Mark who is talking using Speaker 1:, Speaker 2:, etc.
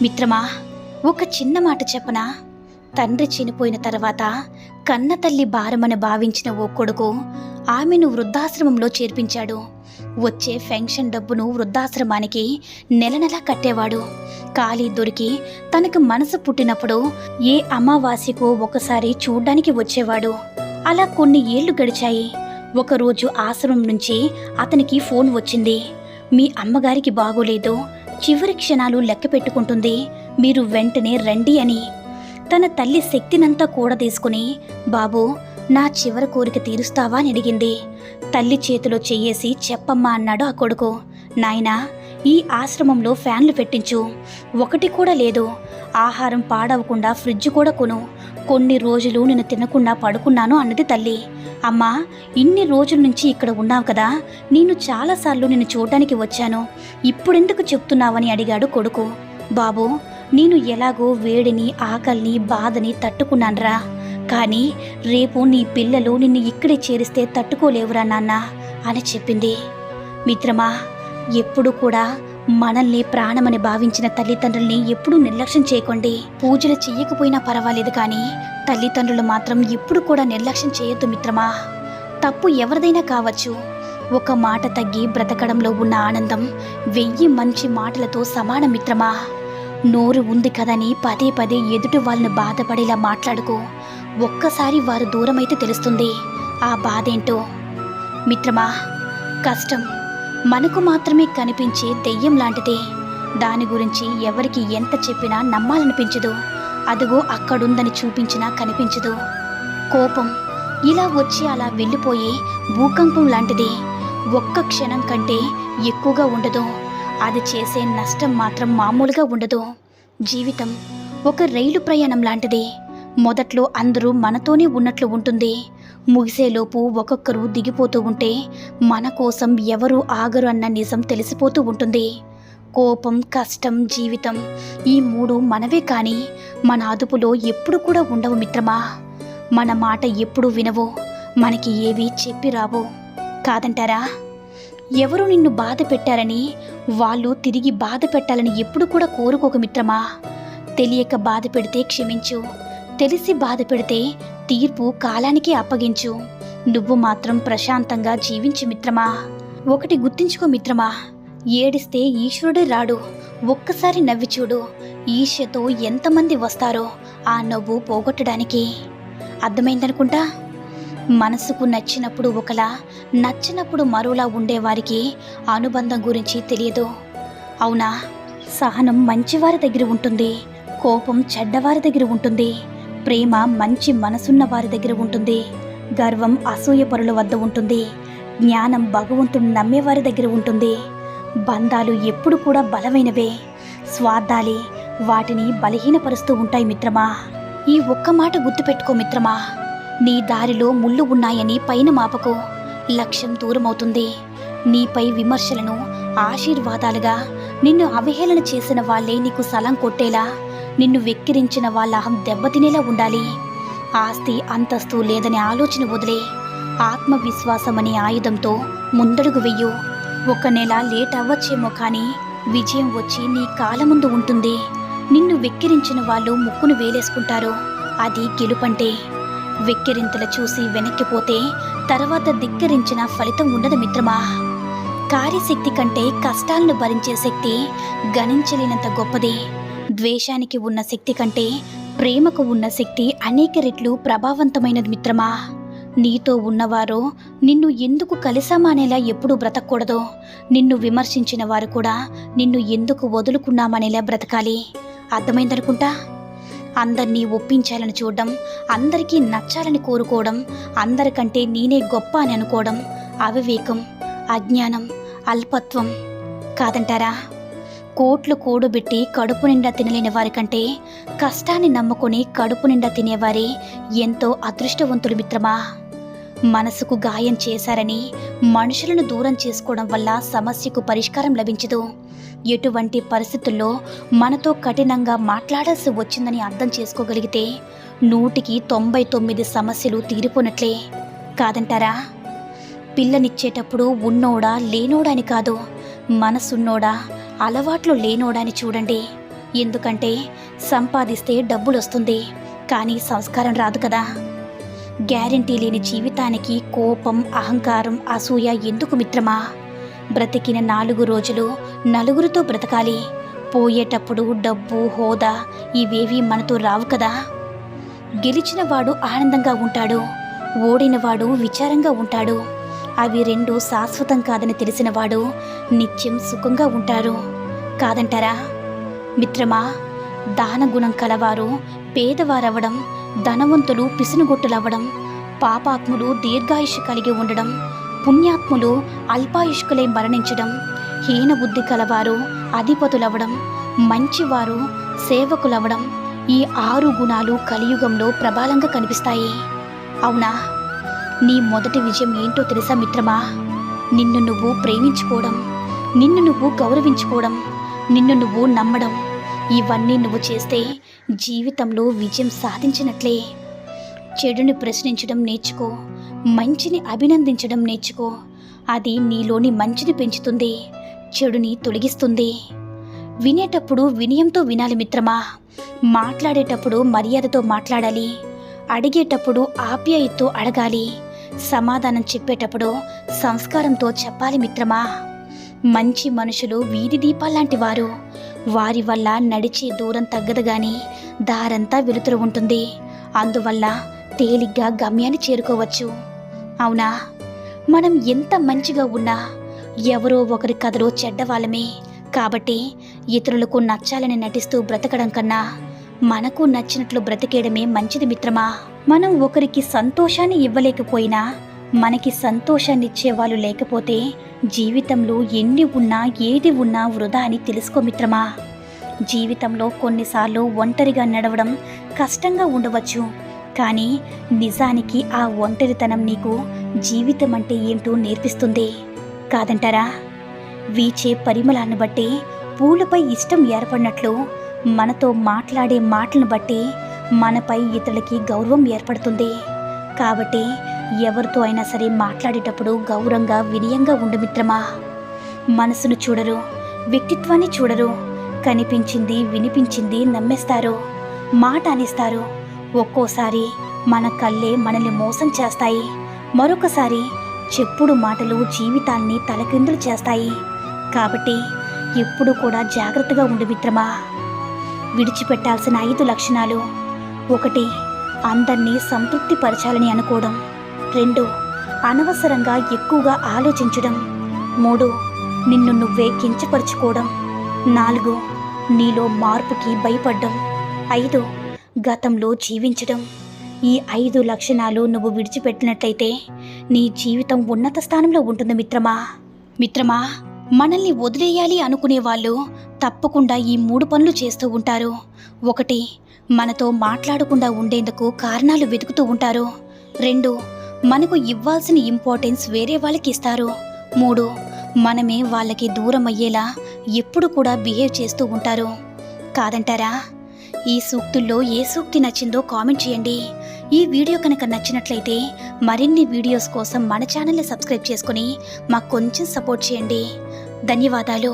Speaker 1: మిత్రమా, ఒక చిన్న మాట చెప్పనా? తండ్రి చనిపోయిన తర్వాత కన్న తల్లి భారమని భావించిన ఓ కొడుకు ఆమెను వృద్ధాశ్రమంలో చేర్పించాడు. వచ్చే పెన్షన్ డబ్బును వృద్ధాశ్రమానికి నెల నెలా కట్టేవాడు. ఖాళీ దొరికి తనకు మనసు పుట్టినప్పుడు ఏ అమావాస్యకో ఒకసారి చూడ్డానికి వచ్చేవాడు. అలా కొన్ని ఏళ్లు గడిచాయి. ఒకరోజు ఆశ్రమం నుంచి అతనికి ఫోన్ వచ్చింది. మీ అమ్మగారికి బాగోలేదు, చివరి క్షణాలు లెక్క పెట్టుకుంటుంది, మీరు వెంటనే రండి అని. తన తల్లి శక్తినంతా కూడా తీసుకుని, బాబూ, నా చివరి కోరిక తీరుస్తావా అని అడిగింది. తల్లి చేతిలో చెయ్యేసి చెప్పమ్మా అన్నాడు ఆ కొడుకు. నాయనా, ఈ ఆశ్రమంలో ఫ్యాన్లు పెట్టించు, ఒకటి కూడా లేదు. ఆహారం పాడవకుండా ఫ్రిడ్జ్ కూడా కొను. కొన్ని రోజులు నేను తినకుండా పడుకున్నాను అన్నది తల్లి. అమ్మా, ఇన్ని రోజుల నుంచి ఇక్కడ ఉన్నావు కదా, నేను చాలాసార్లు నిన్ను చూడడానికి వచ్చాను, ఇప్పుడెందుకు చెప్తున్నావని అడిగాడు కొడుకు. బాబూ, నేను ఎలాగో వేడిని, ఆకలిని, బాధని తట్టుకున్నాన్రా. కానీ రేపు నీ పిల్లలు నిన్ను ఇక్కడే చేరిస్తే తట్టుకోలేవురా నాన్న అని చెప్పింది. మిత్రమా, ఎప్పుడు కూడా మనల్ని ప్రాణమని భావించిన తల్లిదండ్రుల్ని ఎప్పుడూ నిర్లక్ష్యం చేయకండి. పూజలు చెయ్యకపోయినా పర్వాలేదు, కానీ తల్లిదండ్రులు మాత్రం ఎప్పుడు కూడా నిర్లక్ష్యం చేయొద్దు మిత్రమా. తప్పు ఎవరిదైనా కావచ్చు. ఒక మాట తగ్గి బ్రతకడంలో ఉన్న ఆనందం 1000 మంచి మాటలతో సమానం మిత్రమా. నోరు ఉంది కదని పదే పదే ఎదుటి వాళ్ళని బాధపడేలా మాట్లాడుకో. ఒక్కసారి వారు దూరమైతే తెలుస్తుంది ఆ బాధేంటో. మిత్రమా, కష్టం మనకు మాత్రమే కనిపించే దెయ్యం లాంటిదే. దాని గురించి ఎవరికి ఎంత చెప్పినా నమ్మాలనిపించదు. అదుగో అక్కడుందని చూపించినా కనిపించదు. కోపం ఇలా వచ్చి అలా వెళ్ళిపోయే భూకంపం లాంటిది. ఒక్క క్షణం కంటే ఎక్కువగా ఉండదు. అది చేసే నష్టం మాత్రం మామూలుగా ఉండదు. జీవితం ఒక రైలు ప్రయాణం లాంటిది. మొదట్లో అందరూ మనతోనే ఉన్నట్లు ఉంటుంది. ముగిసేలోపు ఒక్కొక్కరు దిగిపోతూ ఉంటే మన కోసం ఎవరూ ఆగరు అన్న నిజం తెలిసిపోతూ ఉంటుంది. కోపం, కష్టం, జీవితం, ఈ 3 మనవే, కానీ మన అదుపులో ఎప్పుడు కూడా ఉండవు మిత్రమా. మన మాట ఎప్పుడూ వినవు, మనకి ఏవి చెప్పి రావు. కాదంటారా? ఎవరు నిన్ను బాధ పెట్టారని వాళ్ళు తిరిగి బాధ పెట్టాలని ఎప్పుడు కూడా కోరుకోక మిత్రమా. తెలియక బాధ పెడితే క్షమించు, తెలిసి బాధ పెడితే తీర్పు కాలానికి అప్పగించు. నువ్వు మాత్రం ప్రశాంతంగా జీవించు మిత్రమా. ఒకటి గుర్తించుకో మిత్రమా, ఏడిస్తే ఈశ్వరుడే రాడు. ఒక్కసారి నవ్వి చూడు, ఈర్ష్యతో ఎంతమంది వస్తారో ఆ నవ్వు పోగొట్టడానికి. అర్థమైందనుకుంటా. మనసుకు నచ్చినప్పుడు ఒకలా, నచ్చినప్పుడు మరోలా ఉండేవారికి అనుబంధం గురించి తెలియదు. అవునా? సహనం మంచివారి దగ్గర ఉంటుంది, కోపం చెడ్డవారి దగ్గర ఉంటుంది, ప్రేమ మంచి మనసున్న వారి దగ్గర ఉంటుంది, గర్వం అసూయపరుల వద్ద ఉంటుంది, జ్ఞానం భగవంతుని నమ్మేవారి దగ్గర ఉంటుంది. బంధాలు ఎప్పుడు కూడా బలమైనవే, స్వార్థాలే వాటిని బలహీనపరుస్తూ ఉంటాయి మిత్రమా. ఈ ఒక్క మాట గుర్తుపెట్టుకో మిత్రమా. నీ దారిలో ముళ్ళు ఉన్నాయని పైన మాపకు, లక్ష్యం దూరమవుతుంది. నీపై విమర్శలను ఆశీర్వాదాలుగా, నిన్ను అవహేళన చేసిన వాళ్ళే నీకు సలం కొట్టేలా, నిన్ను వెక్కిరించిన వాళ్ళ అహం దెబ్బతినేలా ఉండాలి. ఆస్తి, అంతస్తు లేదనే ఆలోచన వదిలే, ఆత్మవిశ్వాసం అనే ఆయుధంతో ముందడుగు వెయ్యు. 1 నెల లేట్ అవ్వచ్చేమో, కానీ విజయం వచ్చి నీ కాళ్ళ ముందు ఉంటుంది. నిన్ను వెక్కిరించిన వాళ్ళు ముక్కును వేలేసుకుంటారు. అది గెలుపంటే. వెక్కిరింతలు చూసి వెనక్కిపోతే తర్వాత ధిక్కరించిన ఫలితం ఉండదు మిత్రమా. కార్యశక్తి కంటే కష్టాలను భరించే శక్తి గణించలేనంత గొప్పది. ద్వేషానికి ఉన్న శక్తి కంటే ప్రేమకు ఉన్న శక్తి అనేక రెట్లు ప్రభావవంతమైనది మిత్రమా. నీతో ఉన్నవారు నిన్ను ఎందుకు కలిసామనేలా ఎప్పుడూ బ్రతకూడదు. నిన్ను విమర్శించిన వారు కూడా నిన్ను ఎందుకు వదులుకున్నామనేలా బ్రతకాలి. అర్థమైందనుకుంటా. అందరినీ ఒప్పించాలని చూడడం, అందరికీ నచ్చాలని కోరుకోవడం, అందరికంటే నేనే గొప్ప అని అనుకోవడం అవివేకం, అజ్ఞానం, అల్పత్వం. కాదంటారా? కోట్లు కూడబెట్టి కడుపు నిండా తినలేని వారికంటే కష్టాన్ని నమ్ముకొని కడుపు నిండా తినేవారే ఎంతో అదృష్టవంతులు మిత్రమా. మనసుకు గాయం చేశారని మనుషులను దూరం చేసుకోవడం వల్ల సమస్యకు పరిష్కారం లభించదు. ఎటువంటి పరిస్థితుల్లో మనతో కఠినంగా మాట్లాడాల్సి వచ్చిందని అర్థం చేసుకోగలిగితే 100కి 99 సమస్యలు తీరిపోనట్లే. కాదంటారా? పిల్లనిచ్చేటప్పుడు ఉన్నోడా లేనోడా అని కాదు, మనసున్నోడా అలవాట్లు లేనోడా అని చూడండి. ఎందుకంటే సంపాదిస్తే డబ్బులొస్తుంది, కానీ సంస్కారం రాదు కదా. గ్యారెంటీ లేని జీవితానికి కోపం, అహంకారం, అసూయ ఎందుకు మిత్రమా? బ్రతికిన 4 రోజులు నలుగురితో బ్రతకాలి. పోయేటప్పుడు డబ్బు, హోదా ఇవేవి మనతో రావు కదా. గెలిచినవాడు ఆనందంగా ఉంటాడు, ఓడినవాడు విచారంగా ఉంటాడు. అవి 2 శాశ్వతం కాదని తెలిసినవాడు నిత్యం సుఖంగా ఉంటారు. కాదంటారా మిత్రమా? దానగుణం కలవారు పేదవారవ్వడం, ధనవంతులు పిసినుగొట్టులవ్వడం, పాపాత్ములు దీర్ఘాయుష్ కలిగి ఉండడం, పుణ్యాత్ములు అల్పాయుష్కులై మరణించడం, హీనబుద్ధి కలవారు అధిపతులవ్వడం, మంచివారు సేవకులవ్వడం, ఈ 6 గుణాలు కలియుగంలో ప్రబలంగా కనిపిస్తాయి. అవునా? నీ మొదటి విజయం ఏంటో తెలుసా మిత్రమా? నిన్ను నువ్వు ప్రేమించుకోవడం, నిన్ను నువ్వు గౌరవించుకోవడం, నిన్ను నువ్వు నమ్మడం. ఇవన్నీ నువ్వు చేస్తే జీవితంలో విజయం సాధించినట్లే. చెడుని ప్రశ్నించడం నేర్చుకో, మంచిని అభినందించడం నేర్చుకో. అది నీలోని మంచిని పెంచుతుంది, చెడుని తొలగిస్తుంది. వినేటప్పుడు వినయంతో వినాలి మిత్రమా. మాట్లాడేటప్పుడు మర్యాదతో మాట్లాడాలి. అడిగేటప్పుడు ఆప్యాయతతో అడగాలి. సమాధానం చెప్పేటప్పుడు సంస్కారంతో చెప్పాలి మిత్రమా. మంచి మనుషులు వీధి దీపాల్లాంటి వారు. వారి వల్ల నడిచే దూరం తగ్గదు గాని దారంతా వెలుతురు ఉంటుంది. అందువల్ల తేలిగ్గా గమ్యాన్ని చేరుకోవచ్చు. అవునా? మనం ఎంత మంచిగా ఉన్నా ఎవరో ఒకరి కథలో చెడ్డవాళ్ళమే. కాబట్టి ఇతరులకు నచ్చాలని నటిస్తూ బ్రతకడం కన్నా మనకు నచ్చినట్లు బ్రతికేయడమే మంచిది మిత్రమా. మనం ఒకరికి సంతోషాన్ని ఇవ్వలేకపోయినా మనకి సంతోషాన్నిచ్చే వాళ్ళు లేకపోతే జీవితంలో ఎన్ని ఉన్నా ఏది ఉన్నా వృధా అని తెలుసుకో మిత్రమా. జీవితంలో కొన్నిసార్లు ఒంటరిగా నడవడం కష్టంగా ఉండవచ్చు, కానీ నిజానికి ఆ ఒంటరితనం నీకు జీవితం అంటే ఏంటో నేర్పిస్తుంది. కాదంటారా? వీచే పరిమళాన్ని బట్టి పూలపై ఇష్టం ఏర్పడినట్లు మనతో మాట్లాడే మాటలను బట్టి మనపై ఇతరులకి గౌరవం ఏర్పడుతుంది. కాబట్టి ఎవరితో అయినా సరే మాట్లాడేటప్పుడు గౌరవంగా వినయంగా ఉండు మిత్రమా. మనసును చూడరు, వ్యక్తిత్వాన్ని చూడరు. కనిపించింది వినిపించింది నమ్మేస్తారు, మాట అనిస్తారు. ఒక్కోసారి మన కళ్ళే మనల్ని మోసం చేస్తాయి, మరొకసారి చెప్పుడు మాటలు జీవితాన్ని తలకిందులు చేస్తాయి. కాబట్టి ఎప్పుడు కూడా జాగ్రత్తగా ఉండు మిత్రమా. విడిచిపెట్టాల్సిన 5 లక్షణాలు: 1. అందరినీ సంతృప్తి పరచాలని అనుకోవడం. 2. అనవసరంగా ఎక్కువగా ఆలోచించడం. 3. నిన్ను నువ్వే కించపరుచుకోవడం. 4. నీలో మార్పుకి భయపడ్డం. 5. గతంలో జీవించడం. ఈ 5 లక్షణాలు నువ్వు విడిచిపెట్టినట్లయితే నీ జీవితం ఉన్నత స్థానంలో ఉంటుంది మిత్రమా. మిత్రమా, మనల్ని వదిలేయాలి అనుకునే వాళ్ళు తప్పకుండా ఈ 3 పనులు చేస్తూ ఉంటారు. 1. మనతో మాట్లాడకుండా ఉండేందుకు కారణాలు వెతుకుతూ ఉంటారు. 2. మనకు ఇవ్వాల్సిన ఇంపార్టెన్స్ వేరే వాళ్ళకి ఇస్తారు. 3. మనమే వాళ్ళకి దూరం అయ్యేలా ఎప్పుడు కూడా బిహేవ్ చేస్తూ ఉంటారు. కాదంటారా? ఈ సూక్తుల్లో ఏ సూక్తి నచ్చిందో కామెంట్ చేయండి. ఈ వీడియో కనుక నచ్చినట్లయితే మరిన్ని వీడియోస్ కోసం మన ఛానల్ని సబ్స్క్రైబ్ చేసుకుని మాకు కొంచెం సపోర్ట్ చేయండి. ధన్యవాదాలు.